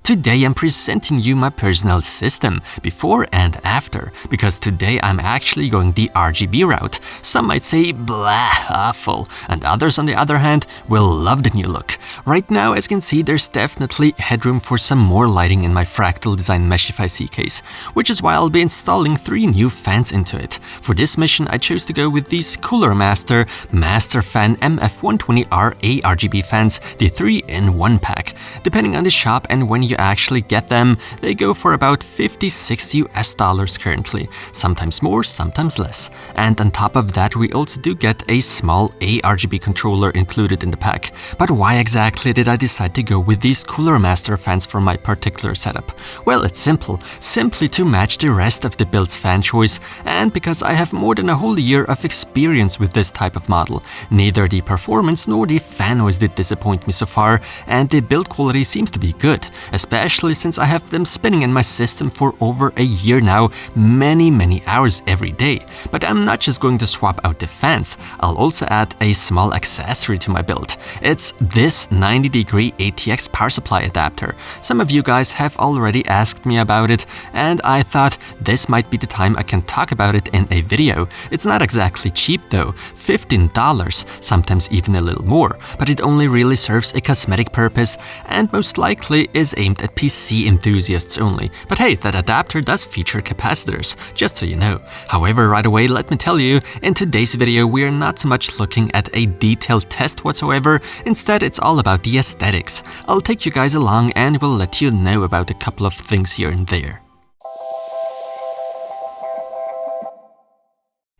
Today I'm presenting you my personal system, before and after, because today I'm actually going the RGB route. Some might say blah, awful, and others on the other hand will love the new look. Right now, as you can see, there's definitely headroom for some more lighting in my Fractal Design Meshify C case, which is why I'll be installing 3 new fans into it. For this mission, I chose to go with these Cooler Master Fan MF120R ARGB fans, the 3-in-1 pack. Depending on the shop and when you actually get them, they go for about $56 US currently, sometimes more, sometimes less. And on top of that, we also do get a small Rgb controller included in the pack. But why exactly did I decide to go with these Cooler Master fans for my particular setup? Well, it's simple, simply to match the rest of the build's fan choice, and because I have more than a whole year of experience with this type of model. Neither the performance nor the fan noise did disappoint me so far, and the build quality seems to be good, especially since I have them spinning in my system for over a year now, many hours every day. But I'm not just going to swap out the fans, I'll also add a small accessory to my build. It's this 90-degree ATX power supply adapter. Some of you guys have already asked me about it, and I thought this might be the time I can talk about it in a video. It's not exactly cheap though, $15, sometimes even a little more, but it only really serves a cosmetic purpose and most likely is aimed at PC enthusiasts only. But hey, that adapter does feature capacitors, just so you know. However, right away, let me tell you, in today's video we are not so much looking at a detailed test whatsoever, instead it's all about the aesthetics. I'll take you guys along and will let you know about a couple of things here and there.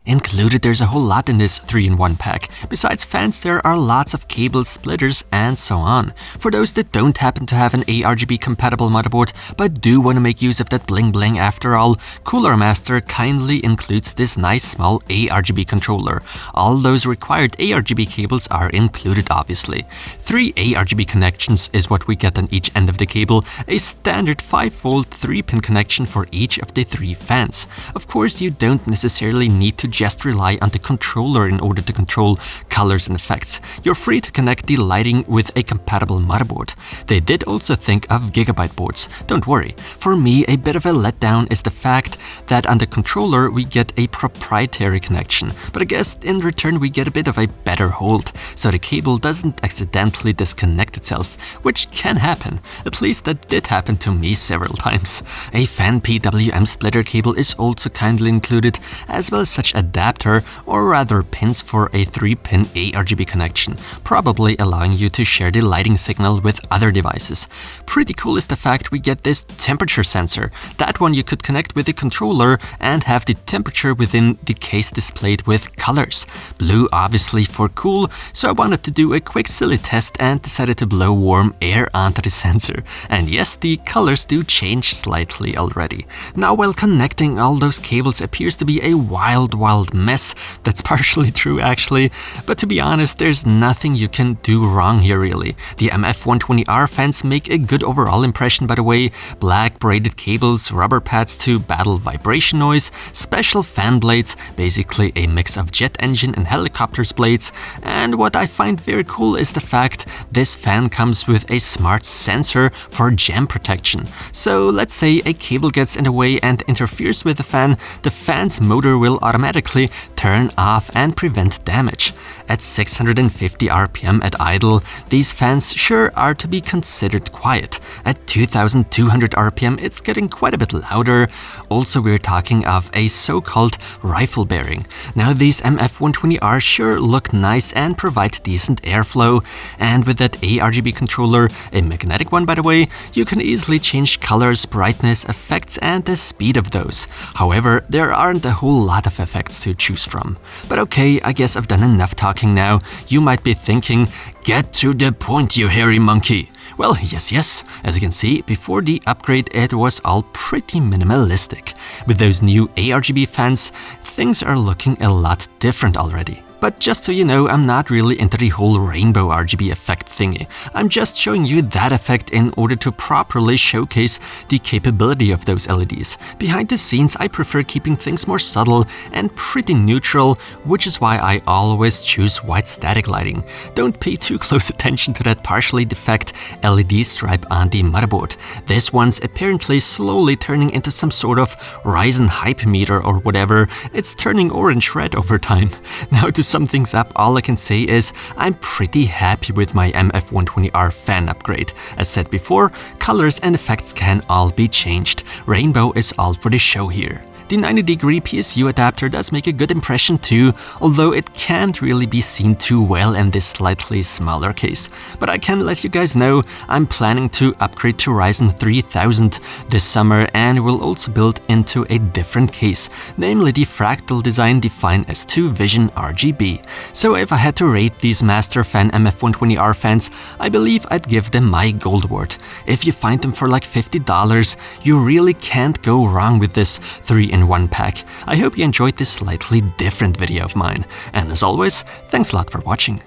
Included, there's a whole lot in this 3-in-1 pack. Besides fans, there are lots of cables, splitters, and so on. For those that don't happen to have an ARGB compatible motherboard, but do want to make use of that bling bling after all, Cooler Master kindly includes this nice small Rgb controller. All those required ARGB cables are included obviously. 3 ARGB connections is what we get on each end of the cable, a standard 5-volt 3-pin connection for each of the 3 fans. Of course, you don't necessarily need to just rely on the controller in order to control colors and effects. You're free to connect the lighting with a compatible motherboard. They did also think of gigabyte boards, don't worry. For me, a bit of a letdown is the fact that on the controller we get a proprietary connection, but I guess in return we get a bit of a better hold, so the cable doesn't accidentally disconnect itself, which can happen. At least that did happen to me several times. A fan PWM splitter cable is also kindly included, as well as such adapter, or rather pins for a 3-pin ARGB connection, probably allowing you to share the lighting signal with other devices. Pretty cool is the fact we get this temperature sensor. That one you could connect with the controller and have the temperature within the case displayed with colors. Blue obviously for cool, so I wanted to do a quick silly test and decided to blow warm air onto the sensor. And yes, the colors do change slightly already. Now, while connecting all those cables appears to be a wild mess, that's partially true actually, but to be honest, there's nothing you can do wrong here really. The MF120R fans make a good overall impression by the way. Black braided cables, rubber pads to battle vibration noise, special fan blades, basically a mix of jet engine and helicopter's blades, and what I find very cool is the fact this fan comes with a smart sensor for jam protection. So let's say a cable gets in the way and interferes with the fan's motor will automatically turn off and prevent damage. At 650 RPM at idle, these fans sure are to be considered quiet. At 2200 RPM, it's getting quite a bit louder. Also, we're talking of a so-called rifle bearing. Now, these MF120R sure look nice and provide decent airflow, and with that Rgb controller, a magnetic one by the way, you can easily change colors, brightness, effects, and the speed of those. However, there aren't a whole lot of effects to choose from. But okay, I guess I've done enough talking now. You might be thinking, get to the point, you hairy monkey. Well, yes. As you can see, before the upgrade it was all pretty minimalistic. With those new ARGB fans, things are looking a lot different already. But just so you know, I'm not really into the whole rainbow RGB effect thingy. I'm just showing you that effect in order to properly showcase the capability of those LEDs. Behind the scenes, I prefer keeping things more subtle and pretty neutral, which is why I always choose white static lighting. Don't pay too close attention to that partially defect LED stripe on the motherboard. This one's apparently slowly turning into some sort of Ryzen hype meter or whatever. It's turning orange-red over time. Now, to sum things up, all I can say is I'm pretty happy with my MF120R fan upgrade. As said before, colors and effects can all be changed. Rainbow is all for the show here. The 90-degree PSU adapter does make a good impression too, although it can't really be seen too well in this slightly smaller case. But I can let you guys know I'm planning to upgrade to Ryzen 3000 this summer and will also build into a different case, namely the Fractal Design Define S2 Vision RGB. So if I had to rate these Master Fan MF120R fans, I believe I'd give them my gold award. If you find them for like $50, you really can't go wrong with this 3-in-1 pack. I hope you enjoyed this slightly different video of mine. And as always, thanks a lot for watching.